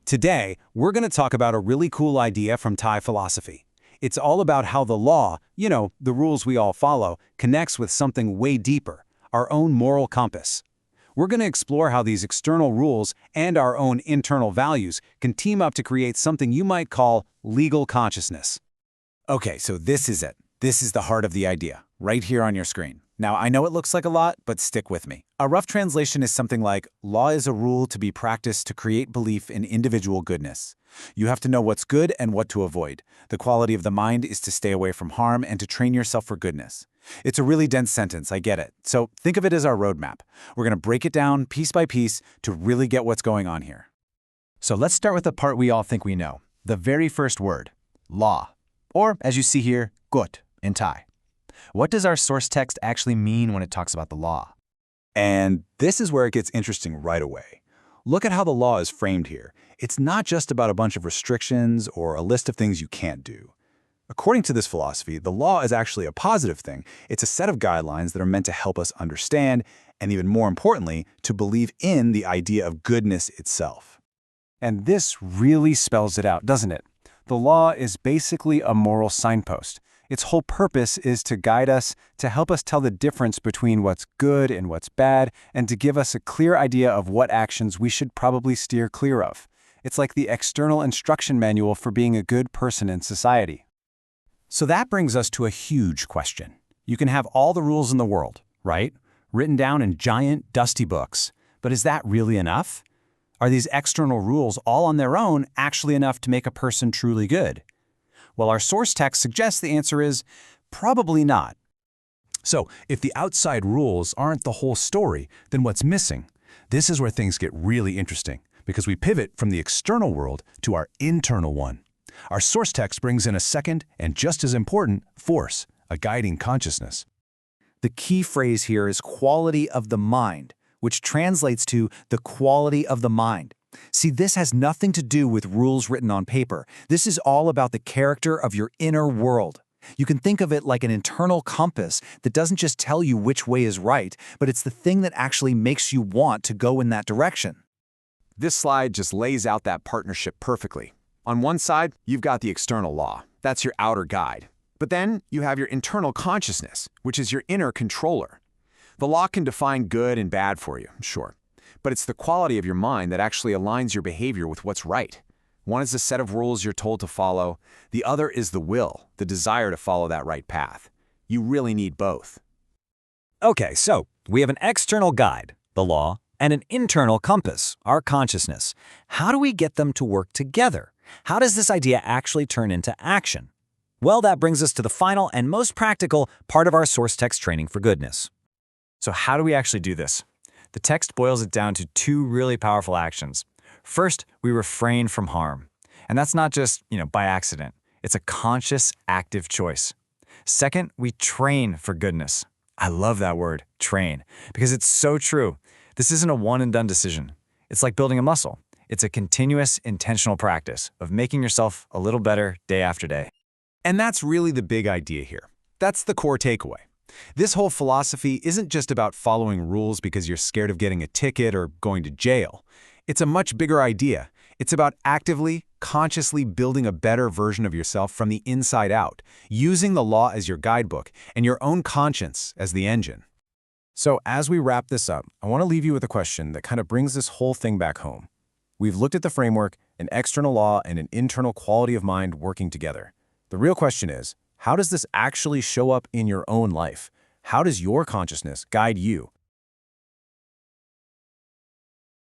Today, we're going to talk about a really cool idea from Thai philosophy. It's all about how the law, the rules we all follow, connects with something way deeper, our own moral compass. We're going to explore how these external rules and our own internal values can team up to create something you might call legal consciousness. Okay, so this is it. This is the heart of the idea, right here on your screen. Now, I know it looks like a lot, but stick with me. A rough translation is something like, law is a rule to be practiced to create belief in individual goodness. You have to know what's good and what to avoid. The quality of the mind is to stay away from harm and to train yourself for goodness. It's a really dense sentence, I get it. So think of it as our roadmap. We're going to break it down piece by piece to really get what's going on here. So let's start with the part we all think we know, the very first word, law. Or, as you see here, gut in Thai. What does our source text actually mean when it talks about the law? And this is where it gets interesting right away. Look at how the law is framed here. It's not just about a bunch of restrictions or a list of things you can't do. According to this philosophy, the law is actually a positive thing. It's a set of guidelines that are meant to help us understand, and even more importantly, to believe in the idea of goodness itself. And this really spells it out, doesn't it? The law is basically a moral signpost. Its whole purpose is to guide us, to help us tell the difference between what's good and what's bad, and to give us a clear idea of what actions we should probably steer clear of. It's like the external instruction manual for being a good person in society. So that brings us to a huge question. You can have all the rules in the world, right? Written down in giant, dusty books. But is that really enough? Are these external rules all on their own actually enough to make a person truly good? Well, our source text suggests the answer is probably not. So, if the outside rules aren't the whole story, then what's missing? This is where things get really interesting, because we pivot from the external world to our internal one. Our source text brings in a second and just as important force, a guiding consciousness. The key phrase here is quality of the mind, which translates to the quality of the mind. See, this has nothing to do with rules written on paper. This is all about the character of your inner world. You can think of it like an internal compass that doesn't just tell you which way is right, but it's the thing that actually makes you want to go in that direction. This slide just lays out that partnership perfectly. On one side, you've got the external law. That's your outer guide. But then you have your internal consciousness, which is your inner controller. The law can define good and bad for you, sure. But it's the quality of your mind that actually aligns your behavior with what's right. One is a set of rules you're told to follow. The other is the will, the desire to follow that right path. You really need both. Okay, so we have an external guide, the law, and an internal compass, our consciousness. How do we get them to work together? How does this idea actually turn into action? Well, that brings us to the final and most practical part of our source text training for goodness. So how do we actually do this? The text boils it down to two really powerful actions. First, we refrain from harm. And that's not just, by accident. It's a conscious, active choice. Second, we train for goodness. I love that word, train, because it's so true. This isn't a one-and-done decision. It's like building a muscle. It's a continuous, intentional practice of making yourself a little better day after day. And that's really the big idea here. That's the core takeaway. This whole philosophy isn't just about following rules because you're scared of getting a ticket or going to jail. It's a much bigger idea. It's about actively, consciously building a better version of yourself from the inside out, using the law as your guidebook and your own conscience as the engine. So as we wrap this up, I want to leave you with a question that kind of brings this whole thing back home. We've looked at the framework, an external law, and an internal quality of mind working together. The real question is, how does this actually show up in your own life? How does your consciousness guide you?